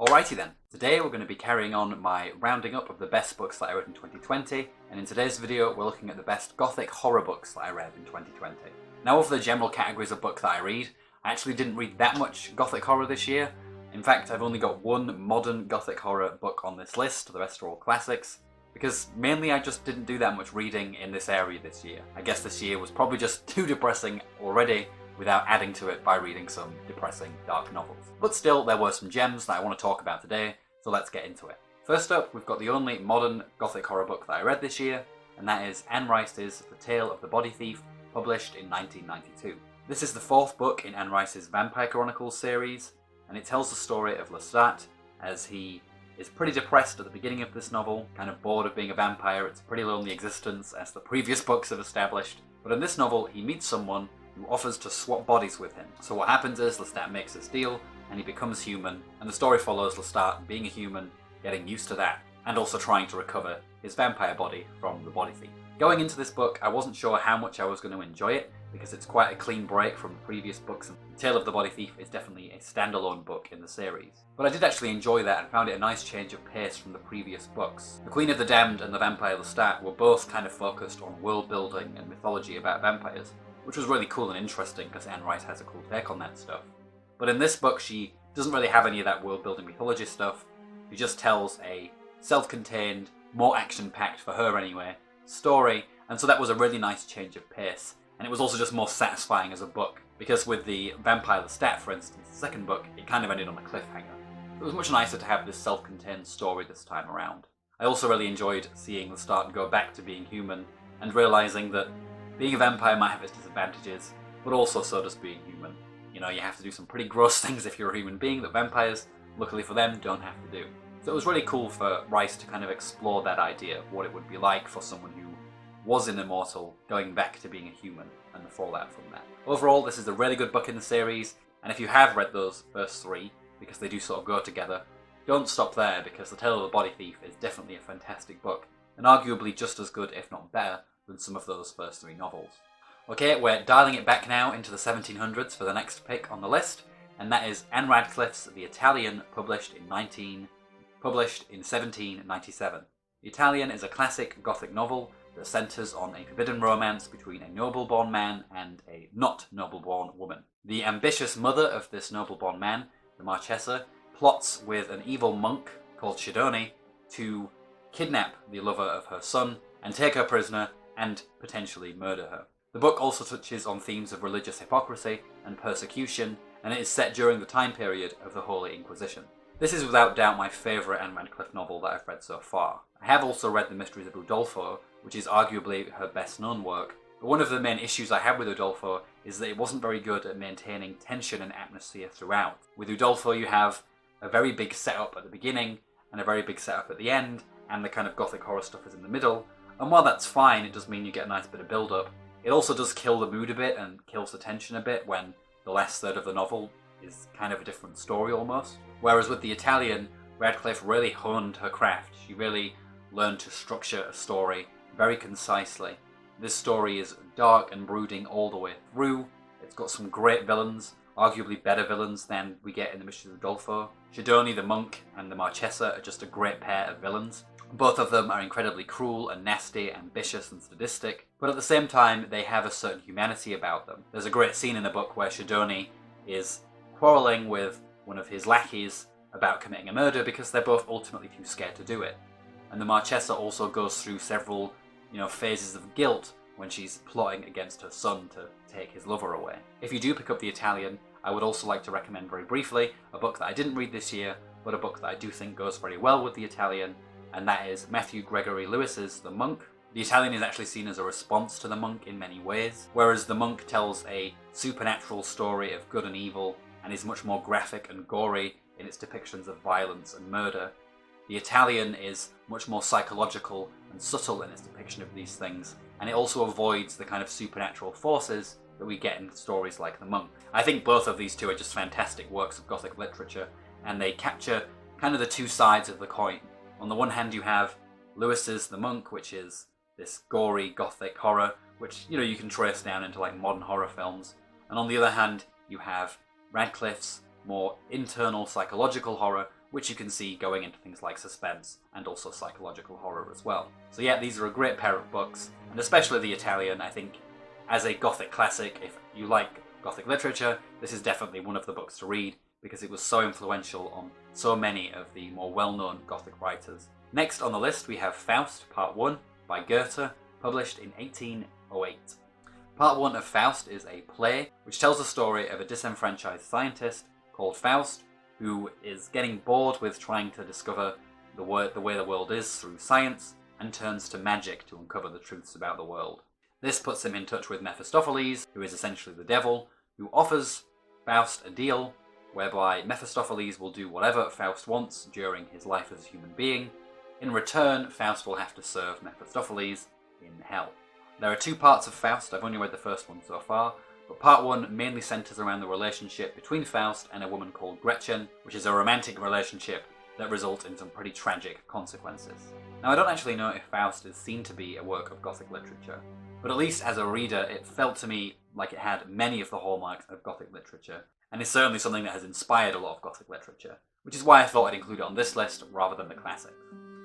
Alrighty then, today we're going to be carrying on my rounding up of the best books that I read in 2020, and in today's video we're looking at the best Gothic horror books that I read in 2020. Now, of the general categories of book that I read, I actually didn't read that much Gothic horror this year. In fact, I've only got one modern Gothic horror book on this list, the rest are all classics, because mainly I just didn't do that much reading in this area this year. I guess this year was probably just too depressing already without adding to it by reading some depressing dark novels. But still, there were some gems that I want to talk about today, so let's get into it. First up, we've got the only modern Gothic horror book that I read this year, and that is Anne Rice's The Tale of the Body Thief, published in 1992. This is the fourth book in Anne Rice's Vampire Chronicles series, and it tells the story of Lestat as he is pretty depressed at the beginning of this novel, kind of bored of being a vampire. It's a pretty lonely existence, as the previous books have established. But in this novel, he meets someone who offers to swap bodies with him. So what happens is Lestat makes this deal, and he becomes human, and the story follows Lestat being a human, getting used to that, and also trying to recover his vampire body from the body thief. Going into this book, I wasn't sure how much I was going to enjoy it, because it's quite a clean break from the previous books, and The Tale of the Body Thief is definitely a standalone book in the series. But I did actually enjoy that and found it a nice change of pace from the previous books. The Queen of the Damned and the Vampire Lestat were both kind of focused on world building and mythology about vampires, which was really cool and interesting because Anne Rice has a cool take on that stuff. But in this book, she doesn't really have any of that world building mythology stuff. She just tells a self-contained, more action-packed, for her anyway, story, and so that was a really nice change of pace. And it was also just more satisfying as a book, because with the Vampire Lestat, for instance, the second book, it kind of ended on a cliffhanger. It was much nicer to have this self-contained story this time around. I also really enjoyed seeing Lestat go back to being human, and realising that being a vampire might have its disadvantages, but also so does being human. You know, you have to do some pretty gross things if you're a human being that vampires, luckily for them, don't have to do. So it was really cool for Rice to kind of explore that idea of what it would be like for someone who was an immortal going back to being a human, and the fallout from that. Overall, this is a really good book in the series, and if you have read those first three, because they do sort of go together, don't stop there, because The Tale of the Body Thief is definitely a fantastic book, and arguably just as good, if not better, than some of those first three novels. Okay, we're dialing it back now into the 1700s for the next pick on the list, and that is Anne Radcliffe's The Italian, published in 1797. The Italian is a classic Gothic novel that centres on a forbidden romance between a noble-born man and a not noble-born woman. The ambitious mother of this noble-born man, the Marchesa, plots with an evil monk called Schedoni to kidnap the lover of her son and take her prisoner and potentially murder her. The book also touches on themes of religious hypocrisy and persecution, and it is set during the time period of the Holy Inquisition. This is without doubt my favourite Anne Radcliffe novel that I've read so far. I have also read The Mysteries of Udolpho, which is arguably her best known work, but one of the main issues I have with Udolpho is that it wasn't very good at maintaining tension and atmosphere throughout. With Udolpho you have a very big setup at the beginning, and a very big setup at the end, and the kind of Gothic horror stuff is in the middle, and while that's fine, it does mean you get a nice bit of build-up. It also does kill the mood a bit and kills the tension a bit when the last third of the novel is kind of a different story almost. Whereas with The Italian, Radcliffe really honed her craft. She really learned to structure a story very concisely. This story is dark and brooding all the way through. It's got some great villains, arguably better villains than we get in The Mysteries of Udolpho. Schedoni the monk and the Marchesa are just a great pair of villains. Both of them are incredibly cruel and nasty, ambitious and sadistic, but at the same time they have a certain humanity about them. There's a great scene in the book where Schedoni is quarrelling with one of his lackeys about committing a murder because they're both ultimately too scared to do it. And the Marchesa also goes through several, phases of guilt when she's plotting against her son to take his lover away. If you do pick up The Italian, I would also like to recommend very briefly a book that I didn't read this year, but a book that I do think goes very well with The Italian, and that is Matthew Gregory Lewis's The Monk. The Italian is actually seen as a response to The Monk in many ways, whereas The Monk tells a supernatural story of good and evil and is much more graphic and gory in its depictions of violence and murder. The Italian is much more psychological and subtle in its depiction of these things, and it also avoids the kind of supernatural forces that we get in stories like The Monk. I think both of these two are just fantastic works of Gothic literature, and they capture kind of the two sides of the coin. On the one hand you have Lewis's The Monk, which is this gory Gothic horror, which you can trace down into like modern horror films, and on the other hand you have Radcliffe's more internal psychological horror, which you can see going into things like suspense and also psychological horror as well. So yeah, these are a great pair of books, and especially the Italian, I think, as a Gothic classic, if you like Gothic literature, this is definitely one of the books to read, because it was so influential on so many of the more well-known Gothic writers. Next on the list we have Faust, Part 1, by Goethe, published in 1808. Part 1 of Faust is a play which tells the story of a disenfranchised scientist called Faust, who is getting bored with trying to discover the way the world is through science, and turns to magic to uncover the truths about the world. This puts him in touch with Mephistopheles, who is essentially the devil, who offers Faust a deal whereby Mephistopheles will do whatever Faust wants during his life as a human being. In return, Faust will have to serve Mephistopheles in hell. There are two parts of Faust. I've only read the first one so far, but part 1 mainly centres around the relationship between Faust and a woman called Gretchen, which is a romantic relationship that results in some pretty tragic consequences. Now, I don't actually know if Faust is seen to be a work of Gothic literature, but at least as a reader it felt to me like it had many of the hallmarks of Gothic literature, and is certainly something that has inspired a lot of Gothic literature, which is why I thought I'd include it on this list rather than the classics.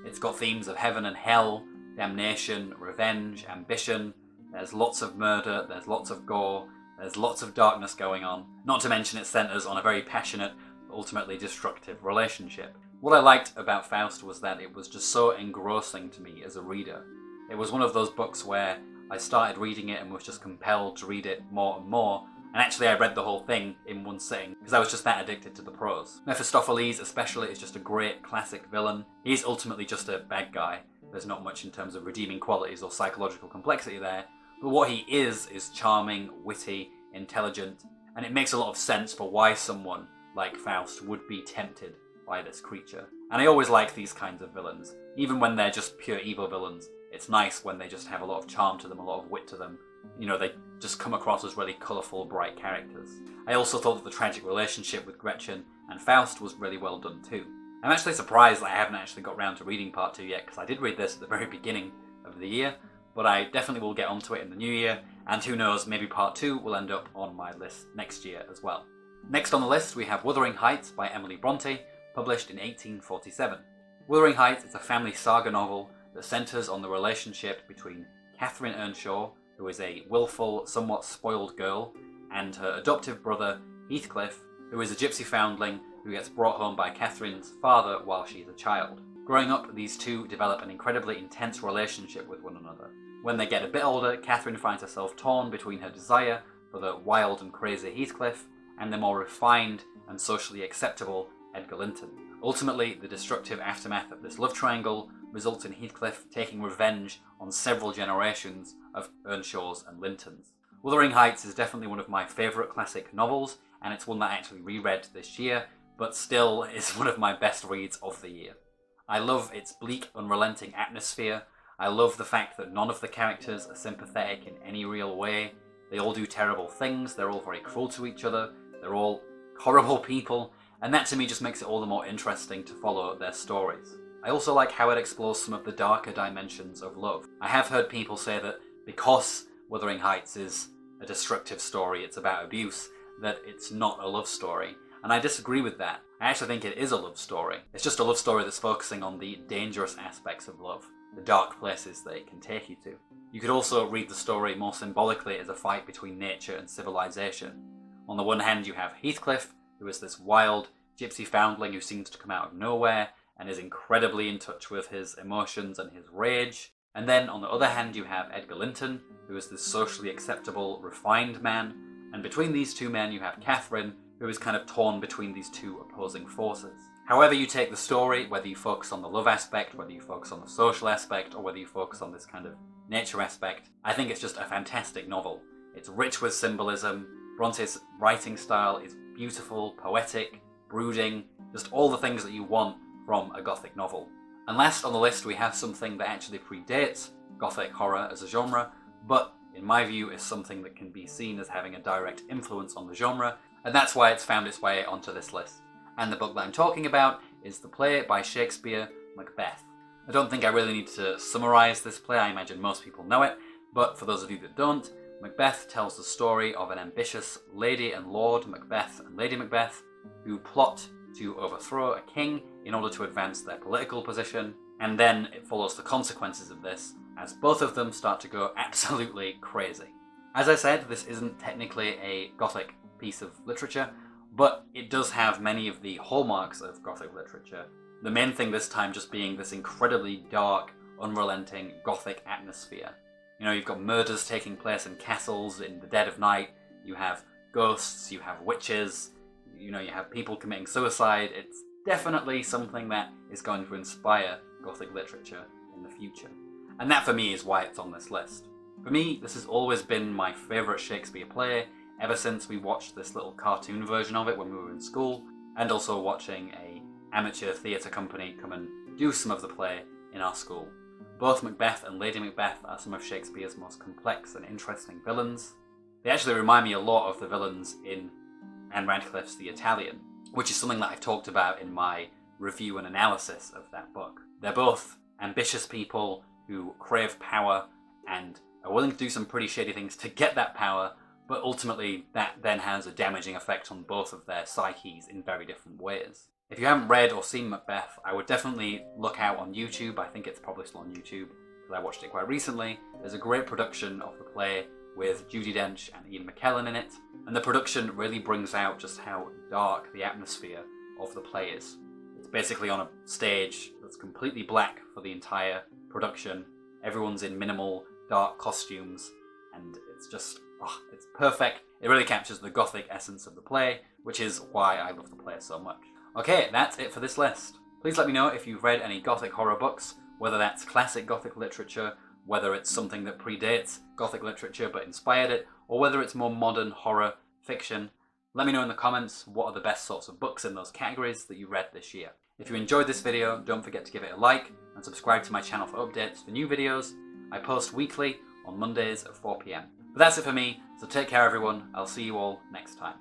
It's got themes of heaven and hell, damnation, revenge, ambition. There's lots of murder, there's lots of gore, there's lots of darkness going on. Not to mention it centres on a very passionate, ultimately destructive relationship. What I liked about Faust was that it was just so engrossing to me as a reader. It was one of those books where I started reading it and was just compelled to read it more and more, and actually I read the whole thing in one sitting because I was just that addicted to the prose. Mephistopheles especially is just a great classic villain. He's ultimately just a bad guy. There's not much in terms of redeeming qualities or psychological complexity there, but what he is charming, witty, intelligent, and it makes a lot of sense for why someone like Faust would be tempted by this creature. And I always like these kinds of villains. Even when they're just pure evil villains, it's nice when they just have a lot of charm to them, a lot of wit to them. You know, they just come across as really colourful, bright characters. I also thought that the tragic relationship with Gretchen and Faust was really well done too. I'm actually surprised that I haven't actually got round to reading part 2 yet, because I did read this at the very beginning of the year, but I definitely will get onto it in the new year, and who knows, maybe part 2 will end up on my list next year as well. Next on the list we have Wuthering Heights by Emily Bronte, published in 1847. Wuthering Heights is a family saga novel that centres on the relationship between Catherine Earnshaw, who is a willful, somewhat spoiled girl, and her adoptive brother Heathcliff, who is a gypsy foundling who gets brought home by Catherine's father while she's a child. Growing up, these two develop an incredibly intense relationship with one another. When they get a bit older, Catherine finds herself torn between her desire for the wild and crazy Heathcliff and the more refined and socially acceptable Edgar Linton. Ultimately, the destructive aftermath of this love triangle results in Heathcliff taking revenge on several generations of Earnshaws and Lintons. Wuthering Heights is definitely one of my favourite classic novels, and it's one that I actually reread this year, but still is one of my best reads of the year. I love its bleak, unrelenting atmosphere. I love the fact that none of the characters are sympathetic in any real way. They all do terrible things, they're all very cruel to each other, they're all horrible people, and that to me just makes it all the more interesting to follow their stories. I also like how it explores some of the darker dimensions of love. I have heard people say that because Wuthering Heights is a destructive story, it's about abuse, that it's not a love story. And I disagree with that. I actually think it is a love story. It's just a love story that's focusing on the dangerous aspects of love, the dark places that it can take you to. You could also read the story more symbolically as a fight between nature and civilization. On the one hand you have Heathcliff, who is this wild gypsy foundling who seems to come out of nowhere and is incredibly in touch with his emotions and his rage. And then on the other hand you have Edgar Linton, who is this socially acceptable, refined man. And between these two men you have Catherine, who is kind of torn between these two opposing forces. However you take the story, whether you focus on the love aspect, whether you focus on the social aspect, or whether you focus on this kind of nature aspect, I think it's just a fantastic novel. It's rich with symbolism. Bronte's writing style is beautiful, poetic, brooding, just all the things that you want from a Gothic novel. And last on the list we have something that actually predates Gothic horror as a genre, but in my view is something that can be seen as having a direct influence on the genre, and that's why it's found its way onto this list. And the book that I'm talking about is the play by Shakespeare, Macbeth. I don't think I really need to summarise this play, I imagine most people know it, but for those of you that don't, Macbeth tells the story of an ambitious Lady and Lord Macbeth and Lady Macbeth who plot to overthrow a king in order to advance their political position, and then it follows the consequences of this as both of them start to go absolutely crazy. As I said, this isn't technically a Gothic piece of literature, but it does have many of the hallmarks of Gothic literature. The main thing this time just being this incredibly dark, unrelenting Gothic atmosphere. You know, you've got murders taking place in castles in the dead of night, you have ghosts, you have witches, you know, you have people committing suicide. It's definitely something that is going to inspire Gothic literature in the future. And that for me is why it's on this list. For me, this has always been my favourite Shakespeare play, ever since we watched this little cartoon version of it when we were in school, and also watching a amateur theatre company come and do some of the play in our school. Both Macbeth and Lady Macbeth are some of Shakespeare's most complex and interesting villains. They actually remind me a lot of the villains in Anne Radcliffe's The Italian, which is something that I've talked about in my review and analysis of that book. They're both ambitious people who crave power and are willing to do some pretty shady things to get that power, but ultimately that then has a damaging effect on both of their psyches in very different ways. If you haven't read or seen Macbeth, I would definitely look out on YouTube. I think it's probably still on YouTube, because I watched it quite recently. There's a great production of the play with Judi Dench and Ian McKellen in it, and the production really brings out just how dark the atmosphere of the play is. It's basically on a stage that's completely black for the entire production. Everyone's in minimal, dark costumes, and it's just, it's perfect. It really captures the Gothic essence of the play, which is why I love the play so much. Okay, that's it for this list. Please let me know if you've read any Gothic horror books, whether that's classic Gothic literature, whether it's something that predates Gothic literature but inspired it, or whether it's more modern horror fiction. Let me know in the comments what are the best sorts of books in those categories that you read this year. If you enjoyed this video, don't forget to give it a like and subscribe to my channel for updates for new videos. I post weekly on Mondays at 4 PM. But that's it for me, so take care everyone. I'll see you all next time.